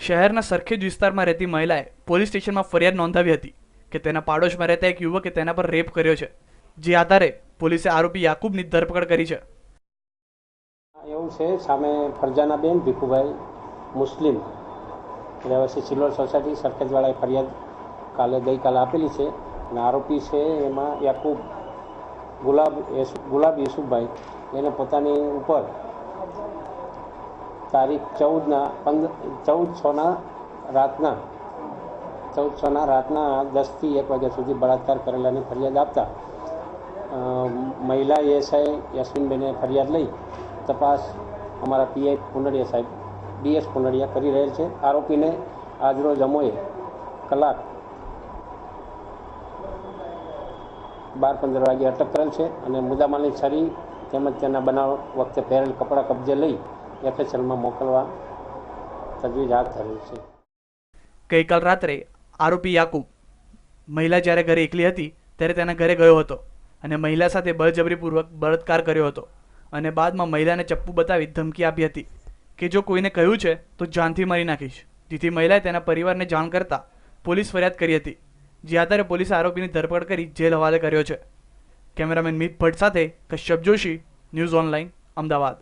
શહેરના સરખેજ વિસ્તારમાં રહેતી મહિલાએ પોલીસ સ્ટેશનમાં ફરિયાદ નોંધાવી હતી કે તેના પાડોશમાં રહેતા એક યુવકે તેના પર રેપ કર્યો છે, જે આધારે પોલીસે આરોપી યાકુબની ધરપકડ કરી છે. એવું છે, સામે ફરજાનાબેન ભીખુભાઈ મુસ્લિમ રહેવાસી સિલ્વર સોસાયટી સરખેજવાળાએ ફરિયાદ ગઈકાલે આપેલી છે અને આરોપી છે એમાં યાકુબ ગુલાબ યુસુફભાઈ એને પોતાની ઉપર તારીખ 14/6 રાતના 10 થી 1 વાગ્યા સુધી બળાત્કાર કરેલાની ફરિયાદ આપતા મહિલા એએસઆઈ યાસ્મીનબેને ફરિયાદ લઈ તપાસ અમારા પીઆઈ પુનડિયા સાહેબ ડીએસ પુનડિયા કરી રહેલ છે. આરોપીને આજરોજ અમોએ કલાક 12:15 વાગે અટક કરેલ છે અને મુદ્દામાલની છરી તેમજ તેના બનાવ વખતે પહેરેલ કપડાં કબજે લઈ એફએસએલમાં મોકલવા તજવીજ હાથ ધરેલ છે. ગઈકાલ રાત્રે આરોપી યાકુબ મહિલા જ્યારે ઘરે એકલી હતી ત્યારે તેના ઘરે ગયો હતો અને મહિલા સાથે બળજબરીપૂર્વક બળાત્કાર કર્યો હતો અને બાદમાં મહિલાને ચપ્પુ બતાવી ધમકી આપી હતી કે જો કોઈને કહ્યું છે તો જાનથી મારી નાખીશ, જેથી મહિલાએ તેના પરિવારને જાણ કરતા પોલીસ ફરિયાદ કરી હતી, જે આધારે પોલીસે આરોપીની ધરપકડ કરી જેલ હવાલે કર્યો છે. કેમેરામેન મિત ભટ્ટ સાથે કશ્યપ જોશી, ન્યૂઝ ઓનલાઈન, અમદાવાદ.